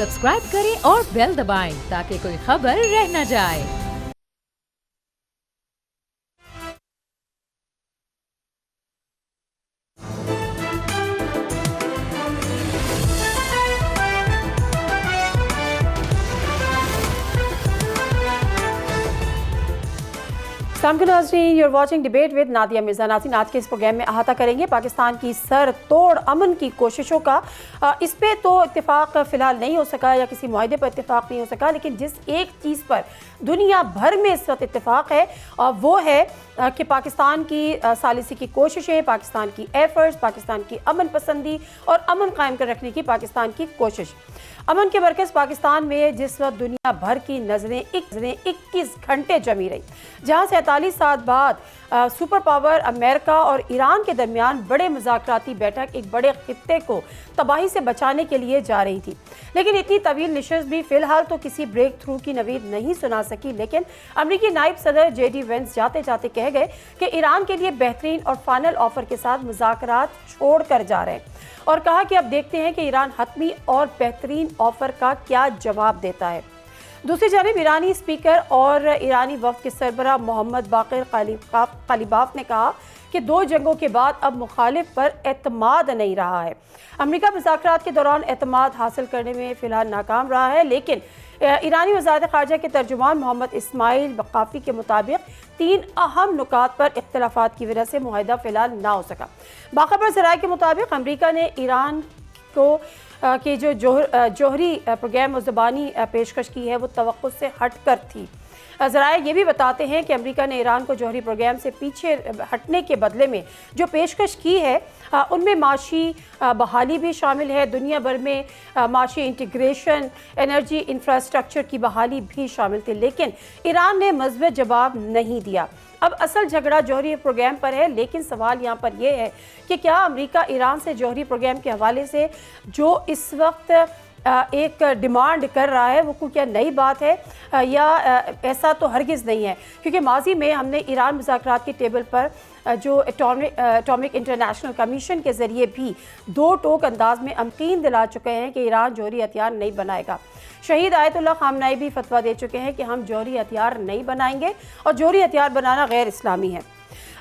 Subscribe करें और bell दबाएं ताकि कोई खबर रह न जाए। नाज़रीन, you're watching debate with Nadia Mirza. नाज़रीन, आज के इस प्रोग्राम में अहाता करेंगे पाकिस्तान की सर तोड़ अमन की कोशिशों का। इस पे तो इत्तेफाक फ़िलहाल नहीं हो सका या किसी मुआहदे पर इत्तेफाक नहीं हो सका, लेकिन जिस एक चीज़ पर दुनिया भर में इस वक्त इत्तेफाक है वो है कि पाकिस्तान की सालिसी की कोशिशें, पाकिस्तान की एफर्ट्स, पाकिस्तान की अमन पसंदी और अमन कायम कर रखने की पाकिस्तान की कोशिश। अमन के मरकज़ पाकिस्तान में जिस वक्त दुनिया भर की नज़रें 21 घंटे जमी रही, जहाँ से 48 साल बाद सुपर पावर अमेरिका और ईरान के दरमियान बड़े मुज़ाकराती बैठक एक बड़े खित्ते को तबाही से बचाने के लिए जा रही थी। लेकिन इतनी तवील नशिस्त भी फ़िलहाल तो किसी ब्रेक थ्रू की नवीद नहीं सुना सकी। लेकिन अमरीकी नायब सदर JD वेंस जाते जाते कह गए कि ईरान के लिए बेहतरीन और फाइनल ऑफर के साथ मुज़ाकरात छोड़ कर जा रहे हैं, और कहा कि अब देखते हैं कि ईरान हतमी और बेहतरीन ऑफर का क्या जवाब देता है। दूसरी जानिब ईरानी स्पीकर और ईरानी वफ़द के सरबराह मोहम्मद बाक़िर क़ालिबाफ ने कहा कि 2 जंगों के बाद अब मुखालिफ पर एतमाद नहीं रहा है। अमेरिका मुज़ाकरात के दौरान एतमाद हासिल करने में फ़िलहाल नाकाम रहा है, लेकिन ईरानी वज़ारत ख़ारजा के तर्जुमान मोहम्मद इस्माइल बक़ाफ़ी के मुताबिक 3 अहम नुकात पर इख्तिलाफ़ात की वजह से मुआहदा फ़िलहाल ना हो सका। बाखबर ज़राए के मुताबिक अमेरिका ने ईरान को कि जो जौहरी प्रोग्राम और ज़बानी पेशकश की है वो तवक्कुल से हट कर थी। ज़राए ये भी बताते हैं कि अमेरिका ने ईरान को जौहरी प्रोग्राम से पीछे हटने के बदले में जो पेशकश की है उनमें माशी बहाली भी शामिल है। दुनिया भर में माशी इंटीग्रेशन, एनर्जी इंफ्रास्ट्रक्चर की बहाली भी शामिल थी, लेकिन ईरान ने मज़बूत जवाब नहीं दिया। अब असल झगड़ा जौहरी प्रोग्राम पर है, लेकिन सवाल यहाँ पर यह है कि क्या अमेरिका ईरान से जौहरी प्रोग्राम के हवाले से जो इस वक्त एक डिमांड कर रहा है वो क्या नई बात है, या ऐसा तो हरगिज़ नहीं है, क्योंकि माजी में हमने ईरान मुज़ाकरात की टेबल पर जो एटॉमिक इंटरनेशनल कमीशन के ज़रिए भी 2 टोक अंदाज में यकीन दिला चुके हैं कि ईरान जौहरी हथियार नहीं बनाएगा। शहीद आयतुल्लाह ख़ामनेई भी फतवा दे चुके हैं कि हम जौहरी हथियार नहीं बनाएंगे और जौहरी हथियार बनाना गैर इस्लामी है।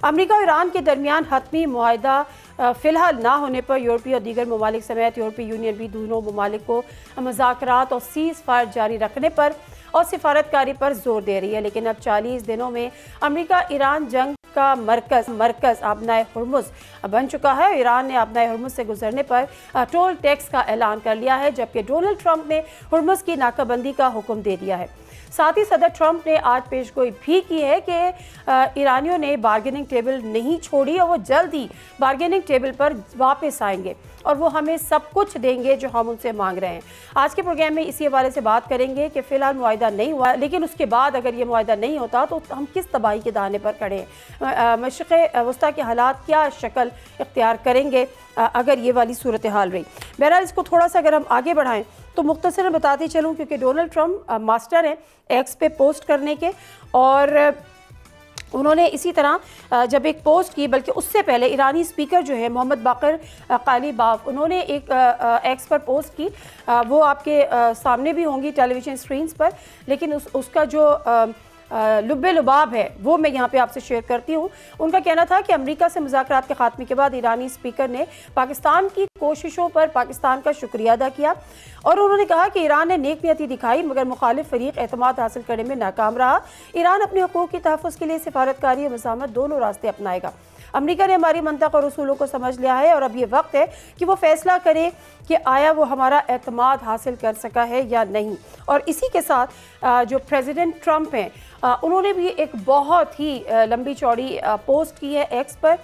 अमेरिका और ईरान के दरमियान हतमी मुआहदा फ़िलहाल ना होने पर यूरोपीय और दीगर ममालिक समेत यूरोपीय यूनियन भी दोनों ममालिक को मुज़ाकरात और सीज़ फायर जारी रखने पर और सिफारतकारी पर जोर दे रही है। लेकिन अब 40 दिनों में अमेरिका ईरान जंग का मरकज़ आबनाए हुर्मुज़ बन चुका है। ईरान ने आबनाए हुर्मुज़ से गुजरने पर टोल टैक्स का ऐलान कर लिया है, जबकि डोनाल्ड ट्रंप ने हुर्मुज़ की नाकाबंदी का हुक्म दे दिया है। साथ ही सदर ट्रंप ने आज पेशगोई भी की है कि ईरानियों ने बार्गेनिंग टेबल नहीं छोड़ी और वो जल्द ही बार्गेनिंग टेबल पर वापस आएंगे और वो हमें सब कुछ देंगे जो हम उनसे मांग रहे हैं। आज के प्रोग्राम में इसी हवाले से बात करेंगे कि फ़िलहाल मुआहदा नहीं हुआ, लेकिन उसके बाद अगर ये मुआहदा नहीं होता तो हम किस तबाही के दाने पर खड़े हैं, मशरिक़ वस्ता के हालात क्या शक्ल इख्तियार करेंगे अगर ये वाली सूरत हाल रही। बहरहाल इसको थोड़ा सा अगर हम आगे बढ़ाएँ तो मुख्तसरन बताती चलूँ, क्योंकि डोनाल्ड ट्रंप मास्टर हैं एक्स पे पोस्ट करने के, और उन्होंने इसी तरह जब एक पोस्ट की, बल्कि उससे पहले ईरानी स्पीकर जो है मोहम्मद बाक़िर क़ालिबाफ, उन्होंने एक एक्स पर पोस्ट की, वो आपके सामने भी होंगी टेलीविज़न स्क्रीन्स पर, लेकिन उसका जो लुब्बे लुबाब है वो मैं यहाँ पे आपसे शेयर करती हूँ। उनका कहना था कि अमेरिका से मुज़ाकरात के ख़ात्मे के बाद ईरानी स्पीकर ने पाकिस्तान की कोशिशों पर पाकिस्तान का शुक्रिया अदा किया, और उन्होंने कहा कि ईरान ने नेक नियति दिखाई मगर मुखालिफ फरीक एतमाद हासिल करने में नाकाम रहा। ईरान अपने हकूक़ की तहफ़्फ़ुज़ के लिए सिफारतकारी और मज़ामत दोनों रास्ते अपनाएगा। अमेरिका ने हमारी मंतक़ और उसूलों को समझ लिया है और अब ये वक्त है कि वो फैसला करे कि आया वो हमारा एतमाद हासिल कर सका है या नहीं। और इसी के साथ जो प्रेसिडेंट ट्रंप हैं उन्होंने भी एक बहुत ही लंबी चौड़ी पोस्ट की है एक्स पर।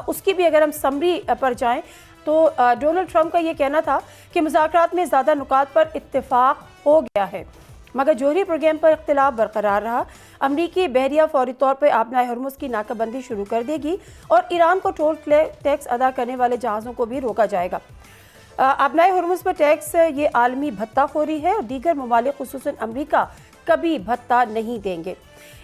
उसकी भी अगर हम समरी पर जाएं तो डोनाल्ड ट्रंप का ये कहना था कि मुज़ाकरात में ज़्यादा नुकात पर इत्तेफाक हो गया है, मगर जौहरी प्रोग्राम पर इख्तिलाफ बरकरार रहा। अमरीकी बहरिया फौरी तौर पर आबनाए हुर्मुज़ की नाकाबंदी शुरू कर देगी और ईरान को टोल टैक्स अदा करने वाले जहाज़ों को भी रोका जाएगा। आबनाए हुर्मुज़ पर टैक्स ये आलमी भत्ताखोरी है और दीगर ममालिक खुसूसन अमरीका कभी भत्ता नहीं देंगे।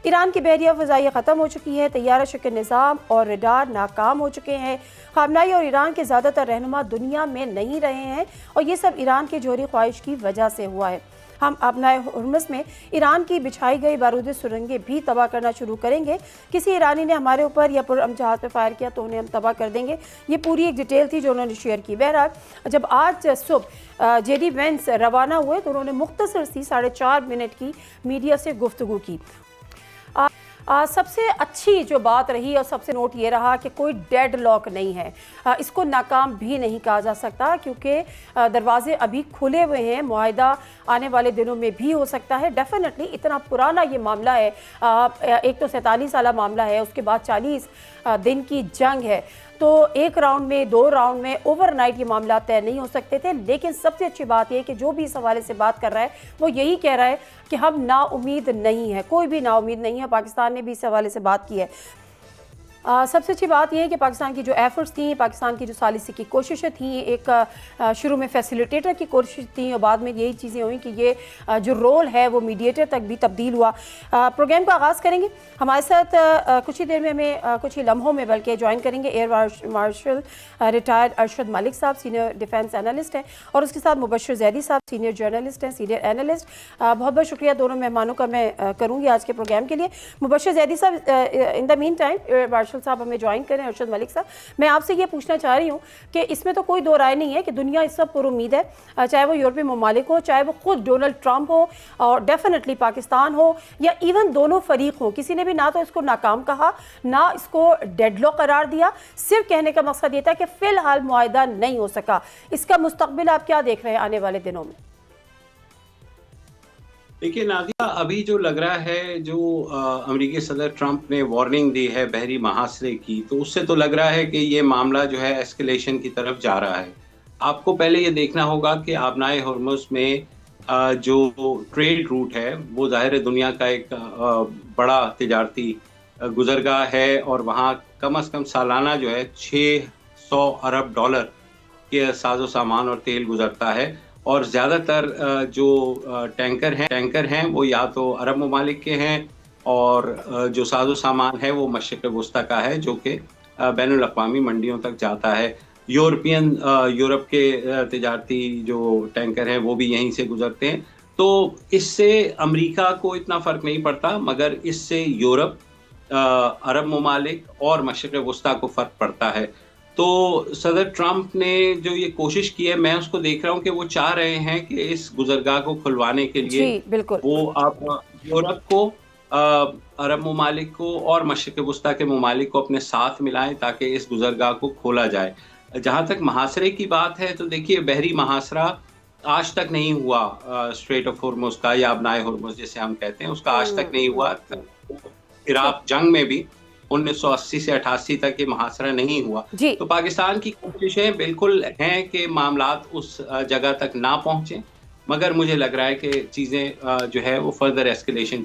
ईरान की बहरिया फ़ज़ाई ख़त्म हो चुकी है, तैयारा शक्ल निज़ाम और रडार नाकाम हो चुके हैं। ख़ामनाई और ईरान के ज़्यादातर रहनुमा दुनिया में नहीं रहे हैं और ये सब ईरान के जोहरी ख्वाहिश की वजह से हुआ है। हम अपना हुर्मुज़ में ईरान की बिछाई गई बारूदी सुरंगें भी तबाह करना शुरू करेंगे। किसी ईरानी ने हमारे ऊपर या पुरअमन जहाज़ पर फायर किया तो उन्हें हम तबाह कर देंगे। ये पूरी एक डिटेल थी जो उन्होंने शेयर की। बहरहाल जब आज सुबह JD Vance रवाना हुए तो उन्होंने मुख्तसर सी 4.5 मिनट की मीडिया से गुफ्तगू की। सबसे अच्छी जो बात रही और सबसे नोट ये रहा कि कोई डेड लॉक नहीं है, इसको नाकाम भी नहीं कहा जा सकता क्योंकि दरवाजे अभी खुले हुए हैं। मुआहिदा आने वाले दिनों में भी हो सकता है। डेफिनेटली इतना पुराना ये मामला है, एक तो 47 साला मामला है, उसके बाद 40 दिन की जंग है, तो एक राउंड में 2 राउंड में ओवरनाइट ये मामला तय नहीं हो सकते थे। लेकिन सबसे अच्छी बात यह कि जो भी इस हवाले से बात कर रहा है वो यही कह रहा है कि हम नाउमीद नहीं है, कोई भी नाउमीद नहीं है। पाकिस्तान ने भी इस हवाले से बात की है। सबसे अच्छी बात यह है कि पाकिस्तान की जो एफर्ट्स थी, पाकिस्तान की जो सालिसी की कोशिशें थी, एक शुरू में फैसिलिटेटर की कोशिश थी और बाद में यही चीज़ें हुई कि ये जो रोल है वो मीडिएटर तक भी तब्दील हुआ। प्रोग्राम का आगाज़ करेंगे। हमारे साथ कुछ ही देर में हमें कुछ ही लम्हों में बल्कि ज्वाइन करेंगे air marshal retired Arshad Malik साहब, सीनियर डिफेंस एनालिस्ट हैं, और उसके साथ मुबशर जैदी साहब, सीनियर जर्नलिस्ट हैं, सीनियर एनालिस्ट। बहुत बहुत शुक्रिया दोनों मेहमानों का मैं करूँगी आज के प्रोग्राम के लिए। मुबशर जैदी साहब, in the meantime marshal साहब हमें ज्वाइन करें, अरशद मलिक साहब, मैं आपसे ये पूछना चाह रही हूँ कि इसमें तो कोई दो राय नहीं है कि दुनिया इस वक्त पुरुम्मीद है, चाहे वो यूरोपीय ममालिक हो, चाहे वो खुद डोनाल्ड ट्रंप हो और डेफिनेटली पाकिस्तान हो, या इवन दोनों फरीक हो। किसी ने भी ना तो इसको नाकाम कहा, ना इसको डेडलॉक करार दिया। सिर्फ कहने का मकसद ये था कि फिलहाल मुआहिदा नहीं हो सका। इसका मुस्तकबिल आप क्या देख रहे हैं आने वाले दिनों में? देखिए नादिया, अभी जो लग रहा है, जो अमेरिकी सदर ट्रंप ने वार्निंग दी है बहरी महासरे की, तो उससे तो लग रहा है कि ये मामला जो है एस्केलेशन की तरफ जा रहा है। आपको पहले ये देखना होगा कि आबनाए हुर्मुज़ में जो ट्रेड रूट है वो ज़ाहिर है दुनिया का एक बड़ा तिजारती गुज़रगाह है, और वहाँ कम से कम सालाना जो है $600 अरब के साजो सामान और तेल गुजरता है। और ज़्यादातर जो टैंकर हैं वो या तो अरब ममालिक के हैं, और जो साजो सामान है वो मशरिक़ वस्ता का है, जो कि बैनुल अक़वामी मंडियों तक जाता है। यूरोप के तिजारती जो टैंकर हैं वो भी यहीं से गुजरते हैं। तो इससे अमेरिका को इतना फ़र्क नहीं पड़ता, मगर इससे यूरोप, अरब ममालिक और मशरिक़ वस्ता को फ़र्क पड़ता है। तो सदर ट्रंप ने जो ये कोशिश की है, मैं उसको देख रहा हूँ कि वो चाह रहे हैं कि इस गुजरगाह को खुलवाने के लिए वो आप यूरोप को, अरब ममालिक को और मशरिक़ वस्ता के ममालिक को अपने साथ मिलाएं ताकि इस गुजरगाह को खोला जाए। जहाँ तक महासरे की बात है, तो देखिए बहरी महासरा आज तक नहीं हुआ, स्ट्रेट ऑफ हुर्मुज़ का या आबनाए हुर्मुज़ जिसे हम कहते हैं, उसका आज तक नहीं हुआ। इराक जंग में भी 1980 से 88 तक ये महासरा नहीं हुआ। तो पाकिस्तान की कोशिशें बिल्कुल हैं कि मामलात उस जगह तक ना पहुंचे, मगर मुझे लग रहा है कि चीज़ें जो है वो फर्दर एस्केलेशन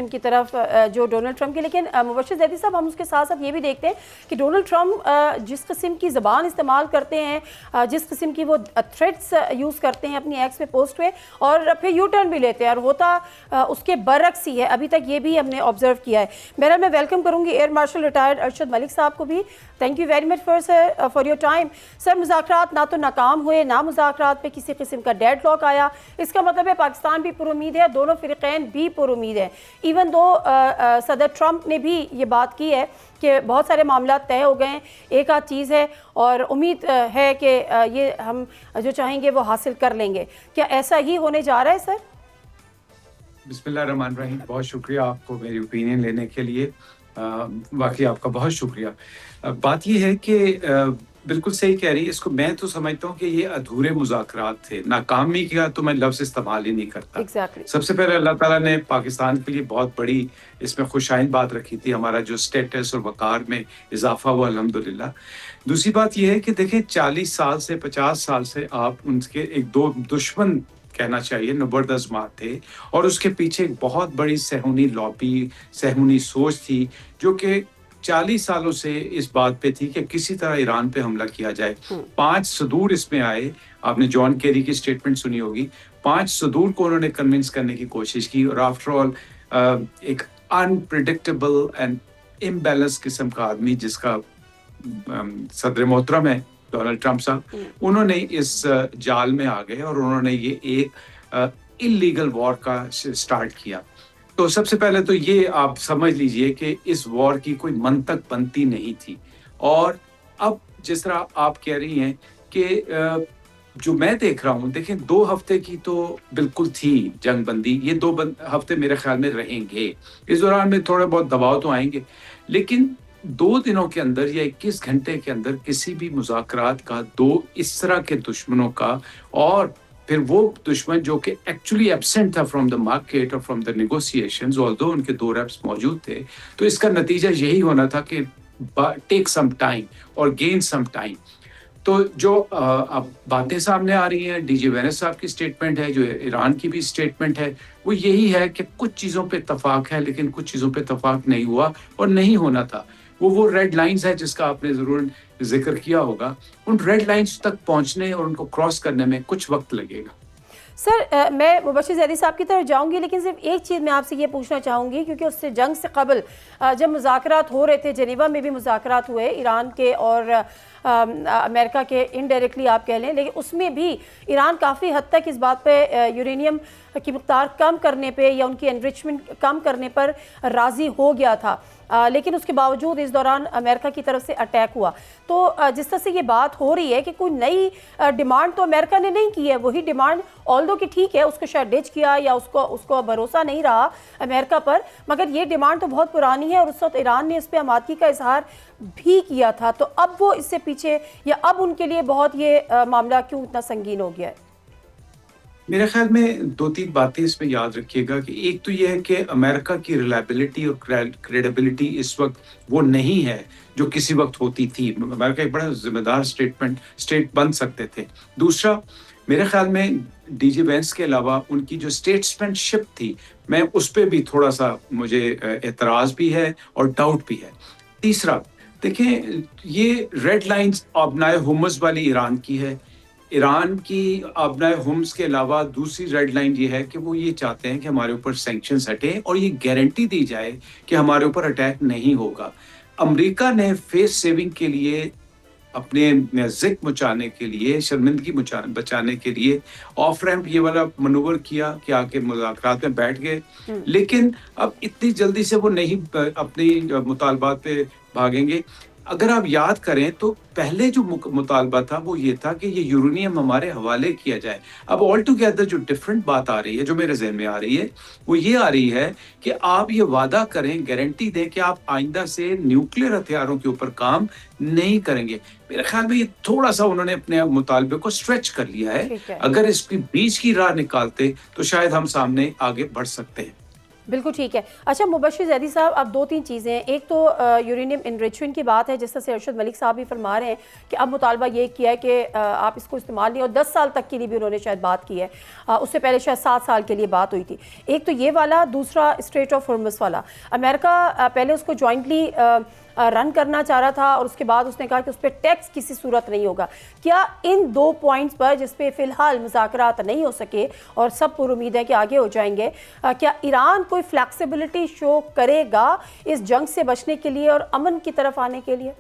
की तरफ जो डोनाल्ड ट्रंप की। लेकिन मुबशर जैदी साहब, हम उसके साथ साथ ये भी देखते हैं कि डोनाल्ड ट्रंप जिस किस्म की ज़बान इस्तेमाल करते हैं, जिस किस्म की वो थ्रेट्स यूज़ करते हैं अपनी एक्स पे पोस्ट पे, और फिर यू टर्न भी लेते हैं, और होता उसके बरक्स ही है। अभी तक ये भी हमने ऑब्जर्व किया है। बहरहाल मैं वेलकम करूँगी air marshal retired Arshad Malik साहब को भी। Thank you very much for your time. Sir, मुज़ाकरात ना तो नाकाम हुए, ना मुज़ाकरात पे किसी किस्म का डेडलॉक आया। इसका मतलब है पाकिस्तान भी पुरुमीद है, दोनों फ़िरक़ैन भी पुरुमीद है। इवन दो सदर ट्रंप ने भी ये बात की है कि बहुत सारे मामला तय हो गए हैं, एक आध चीज़ है और उम्मीद है कि ये हम जो चाहेंगे वो हासिल कर लेंगे। क्या ऐसा ही होने जा रहा है सर? बिस्मिल्लाहिर्रहमानिर्रहीम। बहुत शुक्रिया आपको मेरी ओपिनियन लेने के लिए। वाकई आपका बहुत शुक्रिया। बात ये है कि बिल्कुल सही कह रही है। इसको मैं तो समझता हूँ कि ये अधूरे मुज़ाकरात थे। नाकामी का तो मैं लफ्ज़ इस्तेमाल ही नहीं करता। सबसे पहले अल्लाह ताला ने पाकिस्तान के लिए बहुत बड़ी इसमें खुशाइन बात रखी थी, हमारा जो स्टेटस और वक़ार में इजाफा हुआ अल्हम्दुलिल्लाह। दूसरी बात यह है कि देखिए 40 साल से 50 साल से आप उनके एक दो दुश्मन कहना चाहिए ज़बरदस्त थे, और उसके पीछे एक बहुत बड़ी सहूनी लॉबी, सहूनी सोच थी जो कि 40 सालों से इस बात पे थी कि किसी तरह ईरान पे हमला किया जाए। 5 सदूर इसमें आए, आपने जॉन केरी की स्टेटमेंट सुनी होगी, 5 सदूर को उन्होंने कन्विंस करने की कोशिश की और आफ्टर ऑल एक अनप्रिडिक्टेबल एंड इम्बैलेंस किस्म का आदमी जिसका सदर मोहतरम है डोनाल्ड ट्रंप साहब, उन्होंने इस जाल में आ गए और उन्होंने ये एक इलीगल वॉर का स्टार्ट किया। तो सबसे पहले तो ये आप समझ लीजिए कि इस वॉर की कोई मंतक बनती नहीं थी। और अब जिस तरह आप कह रही हैं कि जो मैं देख रहा हूँ, देखें 2 हफ्ते की तो बिल्कुल थी जंग बंदी, ये 2 हफ्ते मेरे ख्याल में रहेंगे। इस दौरान में थोड़े बहुत दबाव तो आएंगे, लेकिन 2 दिनों के अंदर या 21 घंटे के अंदर किसी भी मुज़ाकरात का 2 इस तरह के दुश्मनों का, और फिर वो दुश्मन जो कि एक्चुअली एब्सेंट था फ्रॉम द मार्केट और फ्रॉम द नेगोशिएशंस, ऑल्दो उनके 2 रेप्स मौजूद थे, तो इसका नतीजा यही होना था कि टेक सम टाइम और गेन सम टाइम। तो जो अब बातें सामने आ रही हैं, डीजी वेनेस साहब की स्टेटमेंट है, जो ईरान की भी स्टेटमेंट है, वो यही है कि कुछ चीज़ों पे इत्तफाक है लेकिन कुछ चीज़ों पे इत्तफाक नहीं हुआ और नहीं होना था। वो रेड लाइंस है जिसका आपने ज़रूर जिक्र किया होगा, उन रेड लाइंस तक पहुंचने और उनको क्रॉस करने में कुछ वक्त लगेगा। सर मैं मुबश्शिर ज़ैदी साहब की तरफ जाऊंगी, लेकिन सिर्फ एक चीज़ मैं आपसे ये पूछना चाहूँगी, क्योंकि उससे जंग से कबल जब मुज़ाकरात हो रहे थे, जेनेवा में भी मुज़ाकरात हुए ईरान के और अमेरिका के, इनडायरेक्टली आप कह लें, लेकिन उसमें भी ईरान काफ़ी हद तक इस बात पे यूरेनियम की मिक़दार कम करने पे या उनकी एनरिचमेंट कम करने पर राज़ी हो गया था, लेकिन उसके बावजूद इस दौरान अमेरिका की तरफ से अटैक हुआ। तो जिस तरह से ये बात हो रही है कि कोई नई डिमांड तो अमेरिका ने नहीं की है, वही डिमांड ऑल्दो कि ठीक है उसको शायद डिच किया या उसको भरोसा नहीं रहा अमेरिका पर, मगर ये डिमांड तो बहुत पुरानी है और उस वक्त ईरान ने इस पर आमादगी का इजहार भी किया था। तो अब वो इससे पीछे, या अब उनके लिए बहुत ये मामला क्यों इतना संगीन हो गया है? मेरे ख्याल में 2-3 बातें इसमें याद रखिएगा कि एक तो ये है कि अमेरिका की रिलायबिलिटी और क्रेडिबिलिटी इस वक्त वो नहीं है जो किसी वक्त होती थी। अमेरिका एक बड़ा जिम्मेदार स्टेट बन सकते थे। दूसरा, मेरे ख्याल में डीजी वेंस के अलावा उनकी जो स्टेट्समैनशिप थी, मैं उस पर भी थोड़ा सा मुझे एतराज़ भी है और डाउट भी है। तीसरा, देखें ये रेड लाइंस आबनाए हुम्स वाली ईरान की है। ईरान की आबनाए हुम्स के अलावा दूसरी रेड लाइन ये है कि वो ये चाहते हैं कि हमारे ऊपर सैंक्शंस हटें और ये गारंटी दी जाए कि हमारे ऊपर अटैक नहीं होगा। अमेरिका ने फेस सेविंग के लिए, अपने ज़िक मचाने के लिए, शर्मिंदगी बचाने के लिए ऑफ रैंप ये वाला मनूवर किया कि आके मुज़ाकरात में बैठ गए, लेकिन अब इतनी जल्दी से वो नहीं अपनी मुतालबात पे भागेंगे। अगर आप याद करें तो पहले जो मुतालबा था वो ये था कि ये यूरेनियम हमारे हवाले किया जाए। अब ऑल टुगेदर जो डिफरेंट बात आ रही है, जो मेरे ज़हन में आ रही है, वो ये आ रही है कि आप ये वादा करें, गारंटी दें कि आप आइंदा से न्यूक्लियर हथियारों के ऊपर काम नहीं करेंगे। मेरे ख्याल में ये थोड़ा सा उन्होंने अपने मुतालबे को स्ट्रेच कर लिया है। अगर इसकी बीच की राह निकालते तो शायद हम सामने आगे बढ़ सकते हैं। बिल्कुल ठीक है। अच्छा मुबश्शिर ज़ैदी साहब, अब 2-3 चीज़ें हैं। एक तो यूरेनियम इनरिचमेंट की बात है, जिस तरह से अरशद मलिक साहब भी फरमा रहे हैं कि अब मुतालबा ये किया है कि आप इसको इस्तेमाल नहीं, और 10 साल तक के लिए भी उन्होंने शायद बात की है, उससे पहले शायद 7 साल के लिए बात हुई थी। एक तो ये वाला, दूसरा स्ट्रेट ऑफ हॉर्मुज़ वाला। अमेरिका पहले उसको जॉइंटली रन करना चाह रहा था और उसके बाद उसने कहा कि उस पर टैक्स किसी सूरत नहीं होगा। क्या इन 2 पॉइंट्स पर जिस पे फ़िलहाल मुज़ाकरात नहीं हो सके और सब पूरी उम्मीद है कि आगे हो जाएंगे, क्या ईरान कोई फ्लैक्सिबिलिटी शो करेगा इस जंग से बचने के लिए और अमन की तरफ आने के लिए?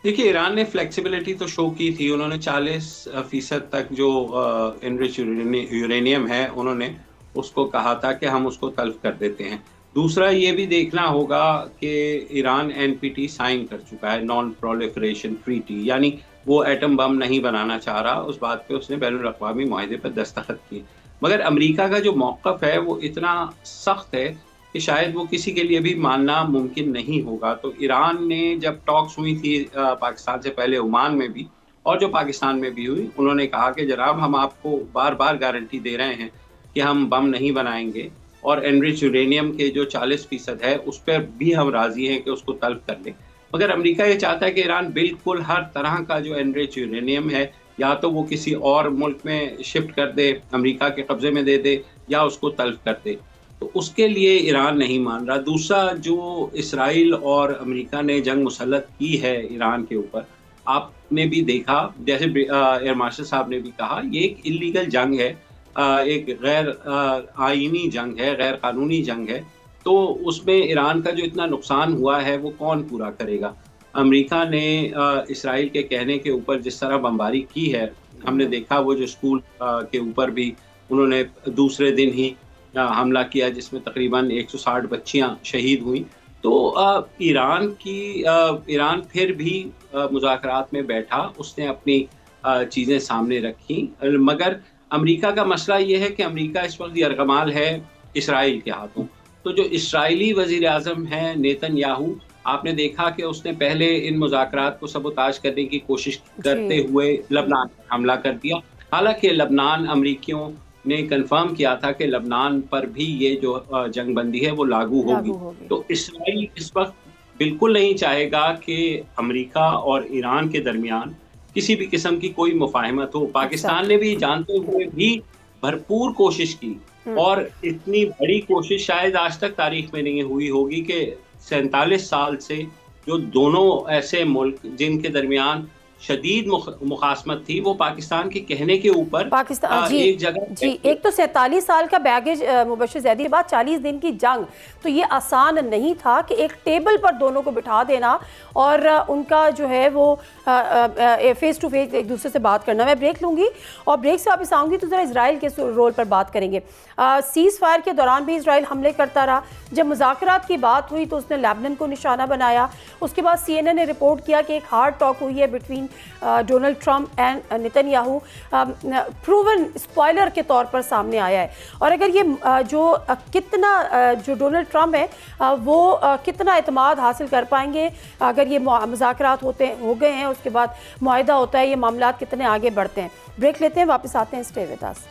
देखिए, ईरान ने फ्लेक्सिबिलिटी तो शो की थी। उन्होंने 40% तक जो एनरिच यूरेनियम है, उन्होंने उसको कहा था कि हम उसको तल्फ कर देते हैं। दूसरा ये भी देखना होगा कि ईरान एनपीटी साइन कर चुका है, नॉन प्रोलिफरेशन ट्रीटी, यानी वो एटम बम नहीं बनाना चाह रहा। उस बात पे उसने बैनुल अक़वामी मुआहदे पर दस्तखत किए। मगर अमेरिका का जो मौक़िफ़ है वो इतना सख्त है कि शायद वो किसी के लिए भी मानना मुमकिन नहीं होगा। तो ईरान ने जब टॉक्स हुई थी पाकिस्तान से पहले ओमान में भी, और जो पाकिस्तान में भी हुई, उन्होंने कहा कि जनाब हम आपको बार बार गारंटी दे रहे हैं कि हम बम नहीं बनाएंगे, और एनरिच यूरेनियम के जो 40% है उस पर भी हम राज़ी हैं कि उसको तल्फ कर लें। मगर अमेरिका ये चाहता है कि ईरान बिल्कुल हर तरह का जो एनरिच यूरेनियम है, या तो वो किसी और मुल्क में शिफ्ट कर दे, अमेरिका के कब्ज़े में दे दे, या उसको तल्फ कर दे। تو اس کے لیے ایران نہیں مان رہا. دوسرا جو اسرائیل اور امریکہ نے جنگ مسلط کی ہے ایران کے اوپر، آپ نے بھی دیکھا جیسے ایئر مارشل صاحب نے بھی کہا، یہ ایک اللیگل جنگ ہے، ایک غیر آئینی جنگ ہے، غیر قانونی جنگ ہے. تو اس میں ایران کا جو اتنا نقصان ہوا ہے وہ کون پورا کرے گا؟ امریکہ نے اسرائیل کے کہنے کے اوپر جس طرح بمباری کی ہے، ہم نے دیکھا وہ جو اسکول کے اوپر بھی انہوں نے دوسرے دن ہی حملہ کیا جس میں تقریباً 160 بچیاں شہید ہوئیں. تو ایران پھر بھی مذاکرات میں بیٹھا، اس نے اپنی چیزیں سامنے رکھیں، مگر امریکہ کا مسئلہ یہ ہے کہ امریکہ اس وقت یرغمال ہے اسرائیل کے ہاتھوں. تو جو اسرائیلی وزیر اعظم ہیں نیتن یاہو، آپ نے دیکھا کہ اس نے پہلے ان مذاکرات کو سبوتاژ کرنے کی کوشش کرتے ہوئے لبنان پر حملہ کر دیا. حالانکہ لبنان، امریکیوں نے کنفرم کیا تھا کہ لبنان پر بھی یہ جو جنگ بندی ہے وہ لاگو ہوگی. تو اسرائیل اس وقت بالکل نہیں چاہے گا کہ امریکہ اور ایران کے درمیان کسی بھی قسم کی کوئی مفاہمت ہو. پاکستان نے بھی جانتے ہوئے بھی بھرپور کوشش کی، اور اتنی بڑی کوشش شاید آج تک تاریخ میں نہیں ہوئی ہوگی کہ 47 سال سے جو دونوں ایسے ملک جن کے درمیان شدید مخاصمت تھی، وہ پاکستان کے کہنے کے اوپر ایک جگہ ایک تو 47 سال کا بیگیج مبشر زیدی کے بعد 40 دن کی جنگ، تو یہ آسان نہیں تھا کہ ایک ٹیبل پر دونوں کو بٹھا دینا اور ان کا جو ہے وہ فیس ٹو فیس ایک دوسرے سے بات کرنا. میں بریک لوں گی اور بریک سے واپس آؤں گی تو ذرا اسرائیل کے رول پر بات کریں گے. سیز فائر کے دوران بھی اسرائیل حملے کرتا رہا. جب مذاکرات کی بات ہوئی تو اس نے لیبنان کو نشانہ بنایا. اس کے بعد CNN نے رپورٹ کیا کہ ایک ہارڈ ٹاک ہوئی ہے between Donald Trump and Nitin Yahoo. Proven spoiler کے طور پر سامنے آیا ہے. اور اگر یہ جو ڈونلڈ ٹرمپ ہے وہ کتنا اعتماد حاصل کر پائیں گے اگر یہ مذاکرات ہو گئے ہیں، اس کے بعد معاہدہ ہوتا ہے، یہ معاملات کتنے آگے بڑھتے ہیں. بریک لیتے ہیں، واپس آتے ہیں. Stay with us.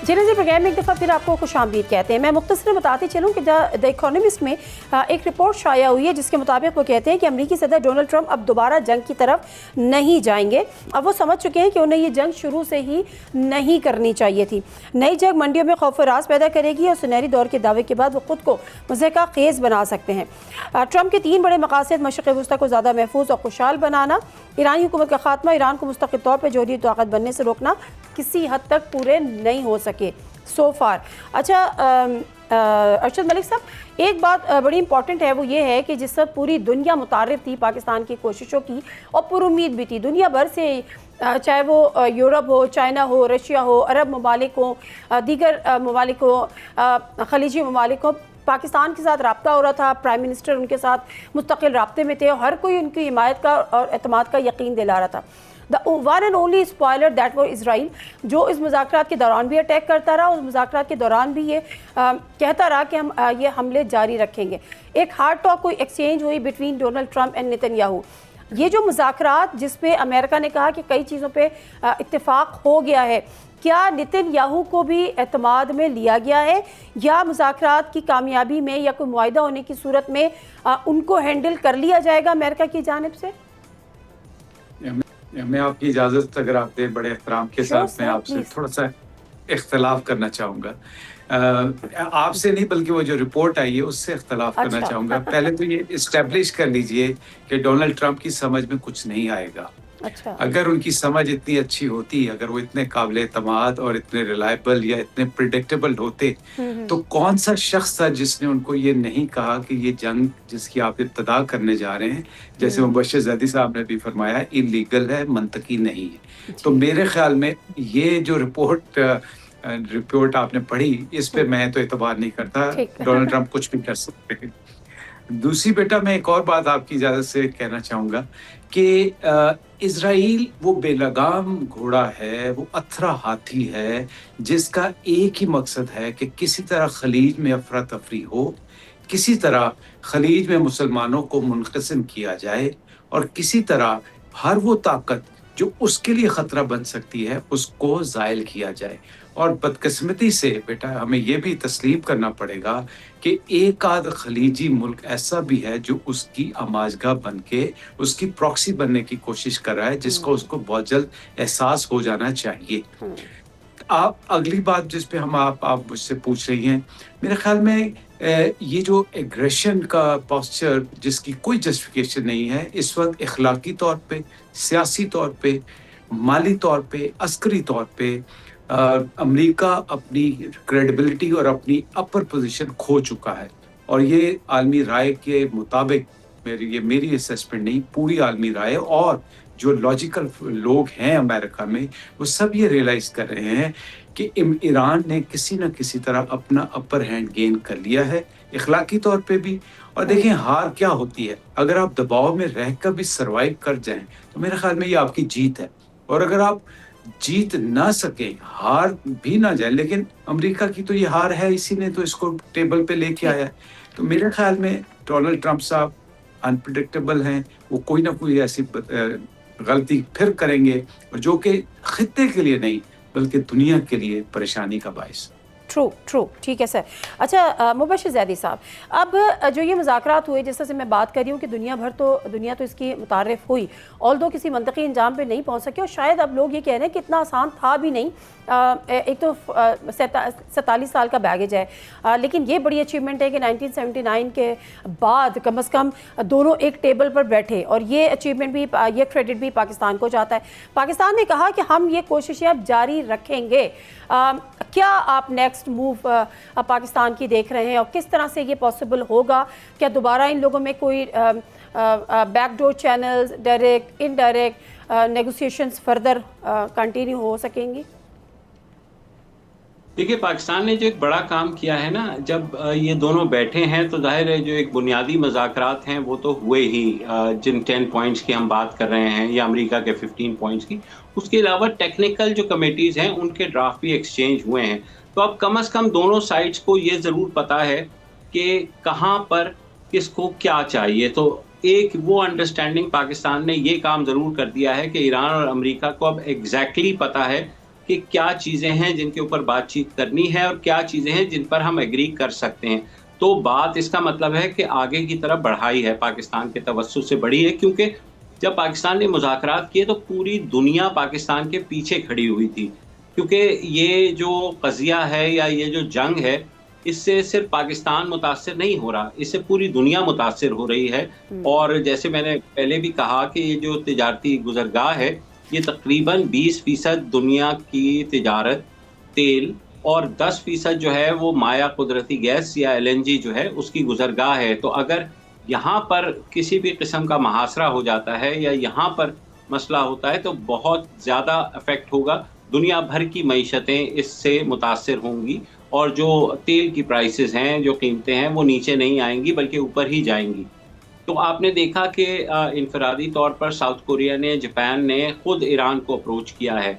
جنہیں پروگرام میں ایک دفعہ پھر آپ کو خوش آمدید کہتے ہیں. میں مختصر بتاتی چلوں کہ دی اکانومسٹ میں ایک رپورٹ شائع ہوئی ہے جس کے مطابق وہ کہتے ہیں کہ امریکی صدر ڈونلڈ ٹرمپ اب دوبارہ جنگ کی طرف نہیں جائیں گے. اب وہ سمجھ چکے ہیں کہ انہیں یہ جنگ شروع سے ہی نہیں کرنی چاہیے تھی. نئی جنگ منڈیوں میں خوف و راز پیدا کرے گی اور سنہری دور کے دعوے کے بعد وہ خود کو مضحکہ خیز بنا سکتے ہیں. ٹرمپ کے 3 بڑے مقاصد: مشرق وسطیٰ کو زیادہ محفوظ اور خوشحال بنانا، ایرانی حکومت کا خاتمہ، ایران کو مستقل طور پر جوہری طاقت بننے سے روکنا، کسی حد تک پورے نہیں ہو سکے سو فار. اچھا ارشد ملک صاحب، ایک بات بڑی امپورٹنٹ ہے، وہ یہ ہے کہ جس وقت پوری دنیا متعارف تھی پاکستان کی کوششوں کی اور پر امید بھی تھی، دنیا بھر سے چاہے وہ یورپ ہو، چائنا ہو، رشیا ہو، عرب ممالک ہو، دیگر ممالک ہو، خلیجی ممالک ہو، پاکستان کے ساتھ رابطہ ہو رہا تھا. پرائم منسٹر ان کے ساتھ مستقل رابطے میں تھے اور ہر کوئی ان کی حمایت کا اور اعتماد کا یقین دلا رہا تھا. The one and only spoiler that was Israel، جو اس مذاکرات کے دوران بھی اٹیک کرتا رہا اور مذاکرات کے دوران بھی یہ کہتا رہا کہ ہم یہ حملے جاری رکھیں گے. ایک ہارڈ ٹاک کوئی ایکسچینج ہوئی between Donald Trump and Nitin Yahoo. یہ جو مذاکرات جس پہ امریکہ نے کہا کہ کئی چیزوں پہ اتفاق ہو گیا ہے، کیا نیتن یاہو کو بھی اعتماد میں لیا گیا ہے یا مذاکرات کی کامیابی میں یا کوئی معاہدہ ہونے کی صورت میں ان کو ہینڈل کر لیا جائے گا امریکہ کی جانب سے؟ میں آپ کی اجازت اگر آپ دیں، بڑے احترام کے ساتھ میں آپ سے تھوڑا سا اختلاف کرنا چاہوں گا. آپ سے نہیں بلکہ وہ جو رپورٹ آئی ہے اس سے اختلاف کرنا چاہوں گا. پہلے تو یہ اسٹیبلش کر لیجئے کہ ڈونلڈ ٹرمپ کی سمجھ میں کچھ نہیں آئے گا. اگر ان کی سمجھ اتنی اچھی ہوتی، اگر وہ اتنے قابل اعتماد اور اتنے ریلائبل یا اتنے پریڈکٹیبل ہوتے تو کون سا شخص تھا جس نے ان کو یہ نہیں کہا کہ یہ جنگ جس کی آپ ابتدا کرنے جا رہے ہیں، جیسے مبشر زیدی صاحب نے بھی فرمایا، انلیگل ہے، منطقی نہیں ہے. تو میرے خیال میں یہ جو رپورٹ آپ نے پڑھی، اس پہ میں تو اعتبار نہیں کرتا. ڈونلڈ ٹرمپ کچھ بھی کر سکتے ہیں. دوسری بیٹا، میں ایک اور بات آپ کی اجازت سے کہنا چاہوں گا کہ اسرائیل وہ بے لگام گھوڑا ہے، وہ اتھرا ہاتھی ہے جس کا ایک ہی مقصد ہے کہ کسی طرح خلیج میں افراتفری ہو، کسی طرح خلیج میں مسلمانوں کو منقسم کیا جائے اور کسی طرح ہر وہ طاقت جو اس کے لیے خطرہ بن سکتی ہے اس کو زائل کیا جائے. اور بدقسمتی سے بیٹا ہمیں یہ بھی تسلیم کرنا پڑے گا کہ ایک آدھ خلیجی ملک ایسا بھی ہے جو اس کی آماجگاہ بن کے اس کی پراکسی بننے کی کوشش کر رہا ہے، جس کو اس کو بہت جلد احساس ہو جانا چاہیے. آپ اگلی بات جس پہ آپ مجھ سے پوچھ رہی ہیں، میرے خیال میں یہ جو ایگریشن کا پاسچر جس کی کوئی جسٹیفیکیشن نہیں ہے اس وقت، اخلاقی طور پہ، سیاسی طور پہ، مالی طور پہ، عسکری طور پہ امریکہ اپنی کریڈیبلٹی اور اپنی اپر پوزیشن کھو چکا ہے. اور یہ عالمی رائے کے مطابق میری اسیسمنٹ نہیں، پوری عالمی رائے، اور جو لاجیکل لوگ ہیں امریکہ میں وہ سب یہ ریئلائز کر رہے ہیں کہ ایران نے کسی نہ کسی طرح اپنا اپر ہینڈ گین کر لیا ہے، اخلاقی طور پہ بھی. اور دیکھیں ہار کیا ہوتی ہے، اگر آپ دباؤ میں رہ کر بھی سروائیو کر جائیں تو میرے خیال میں یہ آپ کی جیت ہے. اور اگر آپ جیت نہ سکیں، ہار بھی نہ جائیں، لیکن امریکہ کی تو یہ ہار ہے، اسی نے تو اس کو ٹیبل پہ لے کے آیا ہے. تو میرے خیال میں ڈونلڈ ٹرمپ صاحب انپریڈکٹیبل ہیں، وہ کوئی نہ کوئی ایسی غلطی پھر کریں گے اور جو کہ خطے کے لیے نہیں بلکہ دنیا کے لیے پریشانی کا باعث. ٹرو ٹھیک ہے سر. اچھا مبشر زیدی صاحب، اب جو یہ مذاکرات ہوئے، جس طرح سے میں بات کر رہی ہوں کہ دنیا تو اس کی متعارف ہوئی، آلدو کسی منطقی انجام پہ نہیں پہنچ سکے، اور شاید اب لوگ یہ کہہ رہے ہیں کہ اتنا آسان تھا بھی نہیں. ایک تو 47 سال کا بیگیج ہے، لیکن یہ بڑی اچیومنٹ ہے کہ 1979 کے بعد کم از کم دونوں ایک ٹیبل پر بیٹھے، اور یہ اچیومنٹ بھی، یہ کریڈٹ بھی پاکستان کو جاتا ہے. پاکستان نے کہا کہ ہم یہ کوششیں اب جاری رکھیں گے. کیا آپ نیکسٹ موو پاکستان کی دیکھ رہے ہیں، اور کس طرح سے یہ پاسبل ہوگا؟ کیا دوبارہ ان لوگوں میں کوئی back door channels, direct indirect negotiations further continue ہو سکیں گی؟ دیکھیے، پاکستان نے جو ایک بڑا کام کیا ہے نا، جب یہ دونوں بیٹھے ہیں تو ظاہر ہے جو ایک بنیادی مذاکرات ہیں وہ تو ہوئے ہی، جن 10 پوائنٹس کی ہم بات کر رہے ہیں یا امریکہ کے 15 پوائنٹس کی. اس کے علاوہ ٹیکنیکل جو کمیٹیز ہیں ان کے ڈرافٹ بھی ایکسچینج ہوئے ہیں. تو اب کم از کم دونوں سائڈس کو یہ ضرور پتا ہے کہ کہاں پر کس کو کیا چاہیے. تو ایک وہ انڈرسٹینڈنگ پاکستان نے یہ کام ضرور کر دیا ہے کہ ایران اور امریکہ کو اب ایگزیکٹلی پتا ہے کہ کیا چیزیں ہیں جن کے اوپر بات چیت کرنی ہے اور کیا چیزیں ہیں جن پر ہم ایگری کر سکتے ہیں. تو بات اس کا مطلب ہے کہ آگے کی طرف بڑھائی ہے، پاکستان کے توسط سے بڑھی ہے، کیونکہ جب پاکستان نے مذاکرات کیے تو پوری دنیا پاکستان کے پیچھے کھڑی ہوئی تھی، کیونکہ یہ جو قضیہ ہے یا یہ جو جنگ ہے، اس سے صرف پاکستان متاثر نہیں ہو رہا، اس سے پوری دنیا متاثر ہو رہی ہے. اور جیسے میں نے پہلے بھی کہا کہ یہ جو تجارتی گزرگاہ ہے، یہ تقریباً 20% دنیا کی تجارت تیل اور 10% جو ہے وہ مائع قدرتی گیس یا LNG جو ہے اس کی گزرگاہ ہے. تو اگر یہاں پر کسی بھی قسم کا محاصرہ ہو جاتا ہے یا یہاں پر مسئلہ ہوتا ہے تو بہت زیادہ افیکٹ ہوگا، دنیا بھر کی معیشتیں اس سے متاثر ہوں گی، اور جو تیل کی پرائسز ہیں، جو قیمتیں ہیں، وہ نیچے نہیں آئیں گی بلکہ اوپر ہی جائیں گی. تو آپ نے دیکھا کہ انفرادی طور پر ساؤتھ کوریا نے، جاپان نے خود ایران کو اپروچ کیا ہے.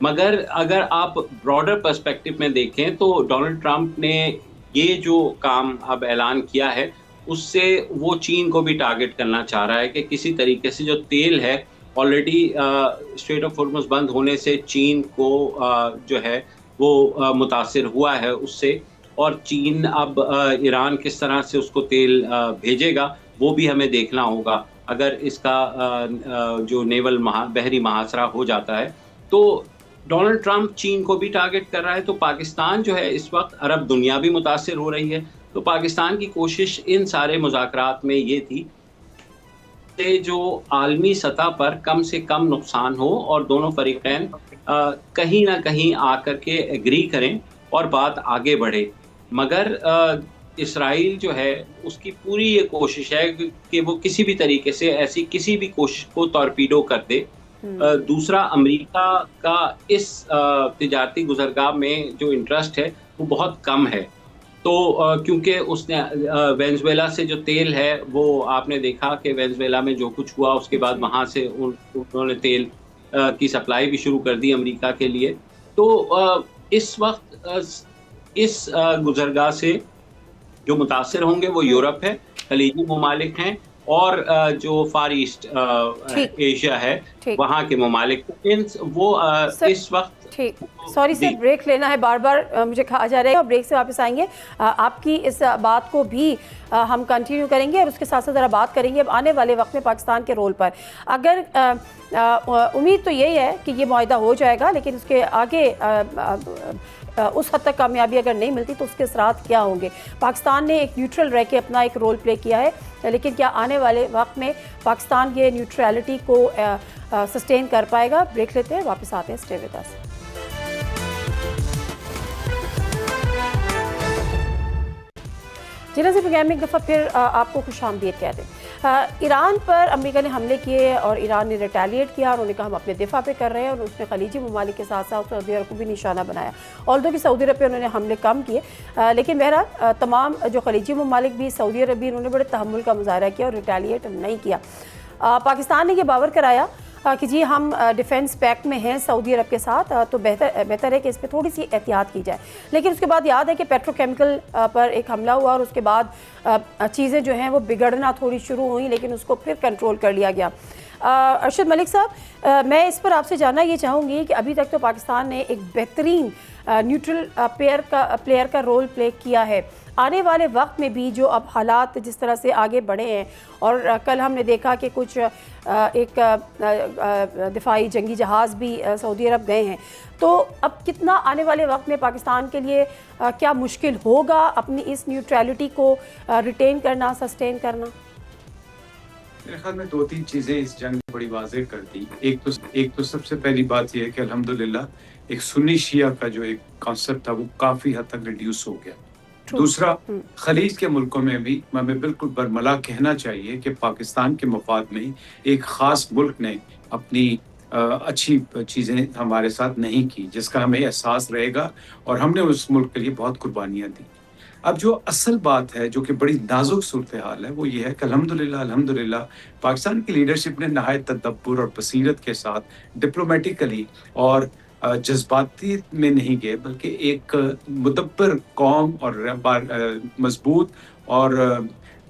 مگر اگر آپ براڈر پرسپیکٹو میں دیکھیں تو ڈونلڈ ٹرمپ نے یہ جو کام اب اعلان کیا ہے، اس سے وہ چین کو بھی ٹارگٹ کرنا چاہ رہا ہے کہ کسی طریقے سے جو تیل ہے، آلریڈی اسٹریٹ آف ہارمز بند ہونے سے چین کو جو ہے وہ متاثر ہوا ہے اس سے، اور چین اب ایران کس طرح سے اس کو تیل بھیجے گا وہ بھی ہمیں دیکھنا ہوگا. اگر اس کا جو نیول بحری محاصرہ ہو جاتا ہے تو ڈونلڈ ٹرمپ چین کو بھی ٹارگٹ کر رہا ہے. تو پاکستان جو ہے اس وقت، عرب دنیا بھی متاثر ہو رہی ہے. تو پاکستان کی کوشش ان سارے مذاکرات میں یہ تھی کہ جو عالمی سطح پر کم سے کم نقصان ہو اور دونوں فریقین کہیں نہ کہیں آ کر کے ایگری کریں اور بات آگے بڑھے. مگر اسرائیل جو ہے اس کی پوری یہ کوشش ہے کہ وہ کسی بھی طریقے سے ایسی کسی بھی کوشش کو ٹارپیڈو کر دے. دوسرا، امریکہ کا اس تجارتی گزرگاہ میں جو انٹرسٹ ہے وہ بہت کم ہے. تو کیونکہ اس نے وینزویلا سے جو تیل ہے وہ آپ نے دیکھا کہ وینزویلا میں جو کچھ ہوا، اس کے بعد وہاں سے انہوں نے تیل کی سپلائی بھی شروع کر دی امریکہ کے لیے. تو اس وقت اس گزرگاہ سے جو متاثر ہوں گے وہ یورپ ہے، خلیجی ممالک ہیں، اور جو فار ایسٹ ٹھیک ایشیا ہے ٹھیک وہاں کے ممالک وہ سر اس وقت ٹھیک سوری جی سر بریک لینا ہے بار بار مجھے کہا جا رہا ہے اور بریک سے واپس آئیں گے آپ کی اس بات کو بھی ہم کنٹینیو کریں گے اور اس کے ساتھ ساتھ ذرا بات کریں گے اب آنے والے وقت میں پاکستان کے رول پر اگر امید تو یہی ہے کہ یہ معاہدہ ہو جائے گا لیکن اس کے آگے اس حد تک کامیابی اگر نہیں ملتی تو اس کے اثرات کیا ہوں گے پاکستان نے ایک نیوٹرل رہ کے اپنا ایک رول پلے کیا ہے لیکن کیا آنے والے وقت میں پاکستان یہ نیوٹرلٹی کو سسٹین کر پائے گا بریک لیتے ہیں واپس آتے ہیں اسٹے ود اس جنازی پروگرام میں ایک دفعہ پھر آپ کو خوش آمدید کہتے ہیں ایران پر امریکہ نے حملے کیے اور ایران نے ریٹیلیٹ کیا اور انہوں نے کہا ہم اپنے دفاع پہ کر رہے ہیں اور اس نے خلیجی ممالک کے ساتھ ساتھ سعودی عرب کو بھی نشانہ بنایا آلدو کہ سعودی عرب پہ انہوں نے حملے کم کیے لیکن بہرحال تمام جو خلیجی ممالک بھی سعودی عرب بھی انہوں نے بڑے تحمل کا مظاہرہ کیا اور ریٹیلیٹ نہیں کیا پاکستان نے یہ باور کرایا کہ جی ہم ڈیفنس پیکٹ میں ہیں سعودی عرب کے ساتھ تو بہتر ہے کہ اس پہ تھوڑی سی احتیاط کی جائے لیکن اس کے بعد یاد ہے کہ پیٹرو کیمیکل پر ایک حملہ ہوا اور اس کے بعد چیزیں جو ہیں وہ بگڑنا تھوڑی شروع ہوئیں لیکن اس کو پھر کنٹرول کر لیا گیا ارشد ملک صاحب میں اس پر آپ سے جاننا یہ چاہوں گی کہ ابھی تک تو پاکستان نے ایک بہترین نیوٹرل پلیئر کا رول پلے کیا ہے آنے والے وقت میں بھی جو اب حالات جس طرح سے آگے بڑھے ہیں اور کل ہم نے دیکھا کہ کچھ ایک دفاعی جنگی جہاز بھی سعودی عرب گئے ہیں تو اب کتنا آنے والے وقت میں پاکستان کے لیے کیا مشکل ہوگا اپنی اس نیوٹرلٹی کو ریٹین کرنا سسٹین کرنا میرے خیال میں 2-3 چیزیں اس جنگ میں بڑی واضح کر دی ایک تو سب سے پہلی بات یہ ہے کہ الحمدللہ ایک سنی شیعہ کا جو ایک کانسیپٹ تھا وہ کافی حد تک ریڈیوس ہو گیا دوسرا خلیج کے ملکوں میں بھی ہمیں بالکل برملا کہنا چاہیے کہ پاکستان کے مفاد میں ایک خاص ملک نے اپنی اچھی چیزیں ہمارے ساتھ نہیں کی جس کا ہمیں احساس رہے گا اور ہم نے اس ملک کے لیے بہت قربانیاں دی اب جو اصل بات ہے جو کہ بڑی نازک صورتحال ہے وہ یہ ہے کہ الحمدللہ پاکستان کی لیڈرشپ نے نہایت تدبر اور بصیرت کے ساتھ ڈپلومیٹیکلی اور جذباتی میں نہیں گئے بلکہ ایک مدبر قوم اور مضبوط اور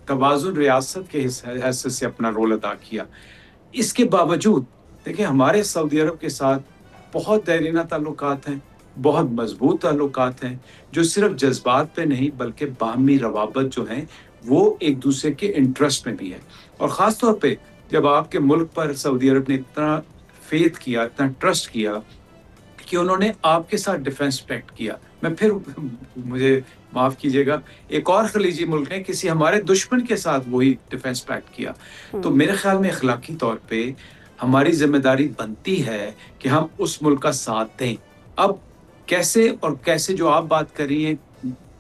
توازن ریاست کے حیثیت سے اپنا رول ادا کیا اس کے باوجود دیکھیں ہمارے سعودی عرب کے ساتھ بہت دیرینہ تعلقات ہیں بہت مضبوط تعلقات ہیں جو صرف جذبات پہ نہیں بلکہ باہمی روابط جو ہیں وہ ایک دوسرے کے انٹرسٹ میں بھی ہے اور خاص طور پہ جب آپ کے ملک پر سعودی عرب نے اتنا فیتھ کیا اتنا ٹرسٹ کیا کہ انہوں نے آپ کے ساتھ ڈیفنس پیکٹ کیا میں پھر مجھے معاف کیجیے گا ایک اور خلیجی ملک نے کسی ہمارے دشمن کے ساتھ وہی ڈیفنس پیکٹ کیا تو میرے خیال میں اخلاقی طور پہ ہماری ذمہ داری بنتی ہے کہ ہم اس ملک کا ساتھ دیں اب کیسے جو آپ بات کر رہی ہیں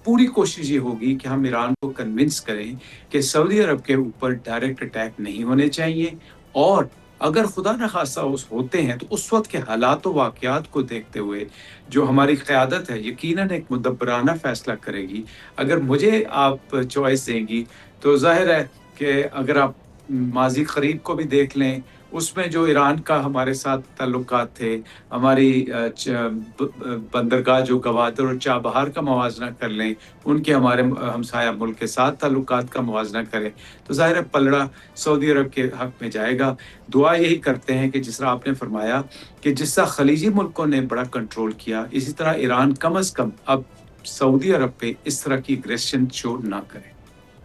پوری کوشش یہ ہوگی کہ ہم ایران کو کنونس کریں کہ سعودی عرب کے اوپر ڈائریکٹ اٹیک نہیں ہونے چاہیے اور اگر خدا نخواستہ ہوتے ہیں تو اس وقت کے حالات و واقعات کو دیکھتے ہوئے جو ہماری قیادت ہے یقیناً ایک مدبرانہ فیصلہ کرے گی اگر مجھے آپ چوائس دیں گی تو ظاہر ہے کہ اگر آپ ماضی قریب کو بھی دیکھ لیں اس میں جو ایران کا ہمارے ساتھ تعلقات تھے ہماری بندرگاہ جو گوادر اور چابہار کا موازنہ کر لیں ان کے ہمارے ہمسایہ ملک کے ساتھ تعلقات کا موازنہ کریں تو ظاہر ہے پلڑا سعودی عرب کے حق میں جائے گا دعا یہی کرتے ہیں کہ جس طرح آپ نے فرمایا کہ جس طرح خلیجی ملکوں نے بڑا کنٹرول کیا اسی طرح ایران کم از کم اب سعودی عرب پہ اس طرح کی اگریشن شو نہ کرے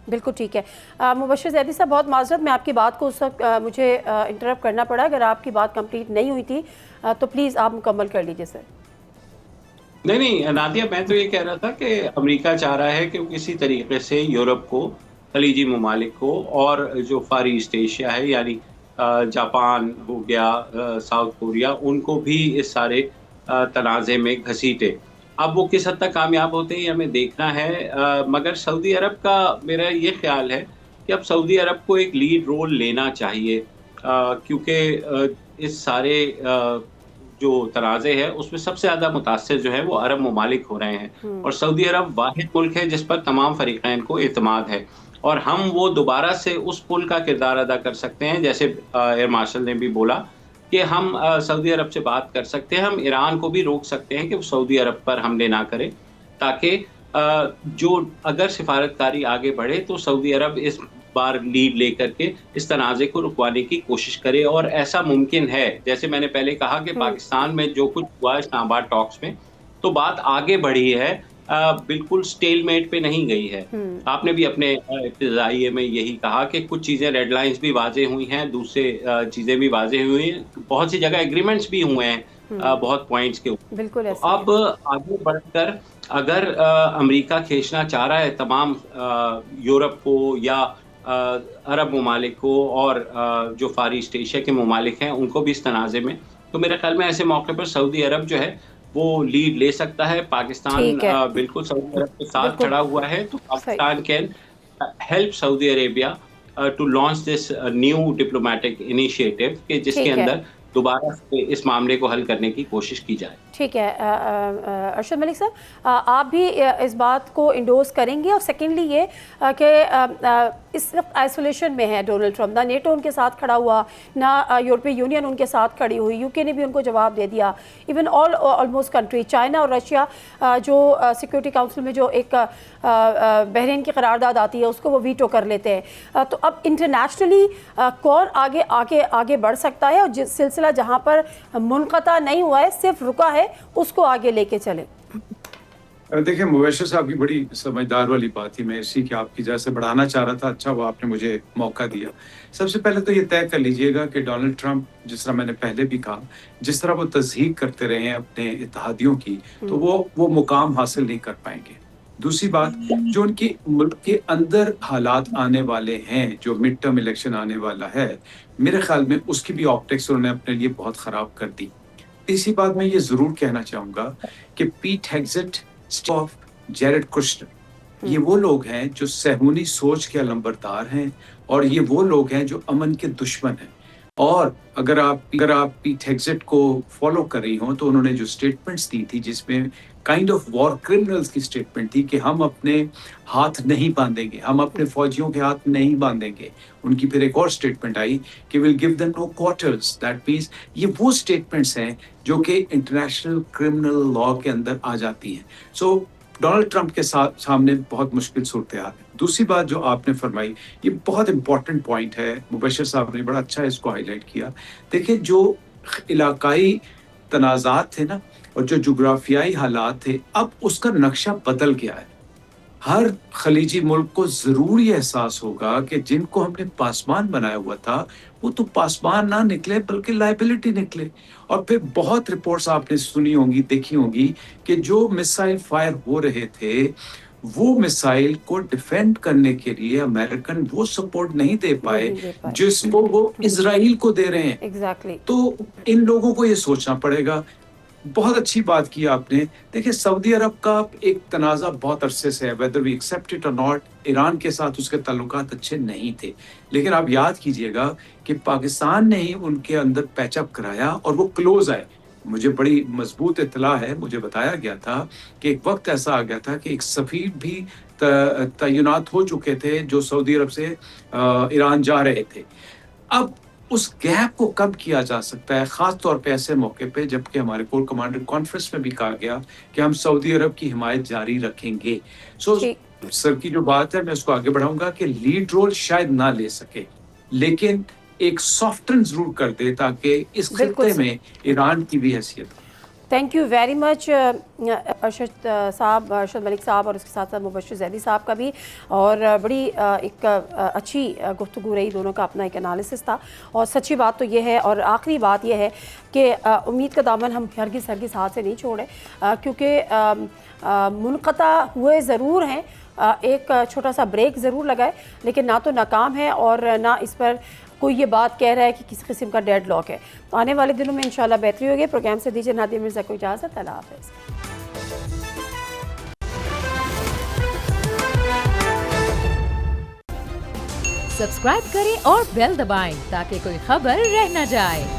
بالکل ٹھیک ہے مبشر زیدی صاحب بہت معذرت میں آپ کی بات کو اس وقت مجھے انٹرپٹ کرنا پڑا اگر آپ کی بات کمپلیٹ نہیں ہوئی تھی تو پلیز آپ مکمل کر لیجیے سر نہیں نادیہ میں تو یہ کہہ رہا تھا کہ امریکہ چاہ رہا ہے کہ وہ کسی طریقے سے یورپ کو خلیجی ممالک کو اور جو فار ایسٹ ایشیا ہے یعنی جاپان ہو گیا ساؤتھ کوریا ان کو بھی اس سارے تنازع میں گھسیٹے اب وہ کس حد تک کامیاب ہوتے ہیں ہمیں دیکھنا ہے مگر سعودی عرب کا میرا یہ خیال ہے کہ اب سعودی عرب کو ایک لیڈ رول لینا چاہیے کیونکہ اس سارے جو تنازع ہے اس میں سب سے زیادہ متاثر جو ہے وہ عرب ممالک ہو رہے ہیں اور سعودی عرب واحد ملک ہے جس پر تمام فریقین کو اعتماد ہے اور ہم وہ دوبارہ سے اس پل کا کردار ادا کر سکتے ہیں جیسے ایئر مارشل نے بھی بولا کہ ہم سعودی عرب سے بات کر سکتے ہیں ہم ایران کو بھی روک سکتے ہیں کہ وہ سعودی عرب پر حملے نہ کرے تاکہ جو اگر سفارتکاری آگے بڑھے تو سعودی عرب اس बार लीड लेकर के इस तनाज़े को रुकवाने की कोशिश करे, और ऐसा मुमकिन है। जैसे मैंने पहले कहा कि पाकिस्तान में जो कुछ हुआ है इस्लामाबाद टॉक्स में, तो बात आगे बढ़ी है, बिल्कुल स्टेलमेट पे नहीं गई है। आपने भी अपने इब्तिदाइये में यही कहा कि कुछ चीज़ें रेड लाइंस भी वाज़े हुई हैं, दूसरे चीज़ें भी वाज़े हुई हैं, बहुत सी जगह एग्रीमेंट्स भी हुए हैं बहुत पॉइंट्स के ऊपर। बिल्कुल तो ऐसा अब आगे बढ़कर अगर अमेरिका खींचना चाह रहा है तमाम यूरोप को या अरब ममालिक को और जो फार ईस्ट एशिया के ममालिक हैं उनको भी इस तनाज़े में, तो मेरे ख्याल में ऐसे मौके पर सऊदी अरब जो है वो लीड ले सकता है। पाकिस्तान ठीक है। बिल्कुल सऊदी अरब के साथ बिल्कुल। खड़ा हुआ है, तो Pakistan can help Saudi Arabia to launch this new diplomatic initiative कि जिसके ठीक है। अंदर दोबारा से इस मामले को हल करने की कोशिश की जाए। ठीक है। अरशद मलिक साहब, आप भी इस बात को इंडोर्स करेंगे? और सेकेंडली ये कि इस वक्त आइसोलेशन में है डोनाल्ड ट्रंप, ना नेटो उनके साथ खड़ा हुआ, ना यूरोपीय यूनियन उनके साथ खड़ी हुई, यूके ने भी उनको जवाब दे दिया, इवन ऑलमोस्ट कंट्री, चाइना और रशिया जो सिक्योरिटी काउंसिल में जो एक बहरीन की करारदाद आती है उसको वो वीटो कर लेते हैं। तो अब इंटरनेशनली कौन आगे आगे आगे बढ़ सकता है, और जिस सिलसिला जहाँ पर मुनक़ता नहीं हुआ है, सिर्फ रुका है, उसको आगे लेके चले? देखिए, मुबश्शिर साहब की बड़ी समझदार वाली बात थी, मैं इसी की आपकी जैसे बढ़ाना चाह रहा था। अच्छा वो आपने मुझे मौका दिया। सबसे पहले तो ये तय कर लीजिएगा कि डोनाल्ड ट्रंप, जिस तरह मैंने पहले भी कहा, जिस तरह वो तज़हीक करते रहे हैं अपने इत्तेहादियों की, तो वो मुकाम हासिल नहीं कर पाएंगे। दूसरी बात, जो उनके मुल्क के अंदर हालात आने वाले हैं, जो मिड टर्म इलेक्शन आने वाला है, मेरे ख्याल में उसकी भी ऑप्टिक्स उन्होंने अपने लिए बहुत ख़राब कर दी। तीसरी बात मैं ये ज़रूर कहना चाहूँगा कि पीट हेग्सेट, स्टॉफ, जेरेड कुश्नर, ये वो लोग हैं जो सहूनी सोच के अलंबरदार हैं, और ये वो लोग हैं जो अमन के दुश्मन हैं। और अगर आप पीट हेग्सेट को फॉलो कर रही हो, तो उन्होंने जो स्टेटमेंट्स दी थी, जिसमें काइंड ऑफ वॉर क्रिमिनल्स की स्टेटमेंट थी कि हम अपने हाथ नहीं बांधेंगे, हम अपने फौजियों के हाथ नहीं बांधेंगे। उनकी फिर एक और स्टेटमेंट आई कि will give them no quarters. That means ये वो स्टेटमेंट्स हैं जो कि इंटरनेशनल क्रिमिनल लॉ के अंदर आ जाती हैं। सो डोनाल्ड ट्रंप के सामने बहुत मुश्किल सूरत-ए-हाल है। दूसरी बात जो आपने फरमाई, ये बहुत इंपॉर्टेंट पॉइंट है, मुबश्शिर साहब ने बड़ा अच्छा इसको हाईलाइट किया। देखिए, जो इलाकाई तनाज़ात थे ना, और जो जुग्राफियाई हालात थे, अब उसका नक्शा बदल गया है। हर खलीजी मुल्क को ज़रूर ये एहसास होगा कि जिनको हमने पासमान बनाया हुआ था, वो तो पासमान ना निकले बल्कि लायबिलिटी निकले। और फिर बहुत रिपोर्ट्स आपने सुनी होंगी, देखी होंगी कि जो मिसाइल फायर हो रहे थे, वो मिसाइल को डिफेंड करने के लिए अमेरिकन वो सपोर्ट नहीं दे पाए जिसको वो इजराइल को दे रहे हैं। एग्जैक्टली। तो इन लोगों को ये सोचना पड़ेगा। बहुत अच्छी बात की आपने। देखिए, सऊदी अरब का एक तनाज़ा बहुत अरसे से है, वेदर वी एक्सेप्ट इट और नॉट। ईरान के साथ उसके ताल्लुकात अच्छे नहीं थे, लेकिन आप याद कीजिएगा कि पाकिस्तान ने ही उनके अंदर पैचअप कराया और वो क्लोज आए। मुझे बड़ी मजबूत इत्तला है, मुझे बताया गया था कि एक वक्त ऐसा आ गया था कि एक सफ़ीर भी तैनात हो चुके थे जो सऊदी अरब से ईरान जा रहे थे। अब उस गैप को कम किया जा सकता है, ख़ास तौर पे ऐसे मौके पे जबकि हमारे कोर कमांडर कॉन्फ्रेंस में भी कहा गया कि हम सऊदी अरब की हिमायत जारी रखेंगे। सर की जो बात है मैं उसको आगे बढ़ाऊंगा कि लीड रोल शायद ना ले सके, लेकिन एक सॉफ्टन जरूर कर दे ताकि इस खित्ते में ईरान की भी हैसियत। Thank you very much Arshad साहब, अरशद मलिक साहब, और उसके साथ साथ मुबश्शिर ज़ैदी साहब का भी। और बड़ी एक अच्छी गुफ्तगू रही, दोनों का अपना एक एनालिसिस था। और सच्ची बात तो ये है, और आखिरी बात ये है कि उम्मीद का दामन हम हरगिज़ हाथ से नहीं छोड़े, क्योंकि मुनक़ता हुए ज़रूर हैं, एक छोटा सा ब्रेक ज़रूर लगाए, लेकिन ना तो नाकाम है और ना इस पर कोई ये बात कह रहा है कि किसी किस्म का डेड लॉक है। तो आने वाले दिनों में इंशाल्लाह बेहतरी होगी। प्रोग्राम से दीजिए नादिया मिर्ज़ा को इजाज़त। अल्लाह हाफ़िज़। सब्सक्राइब करें और बेल दबाएं ताकि कोई खबर रह न जाए।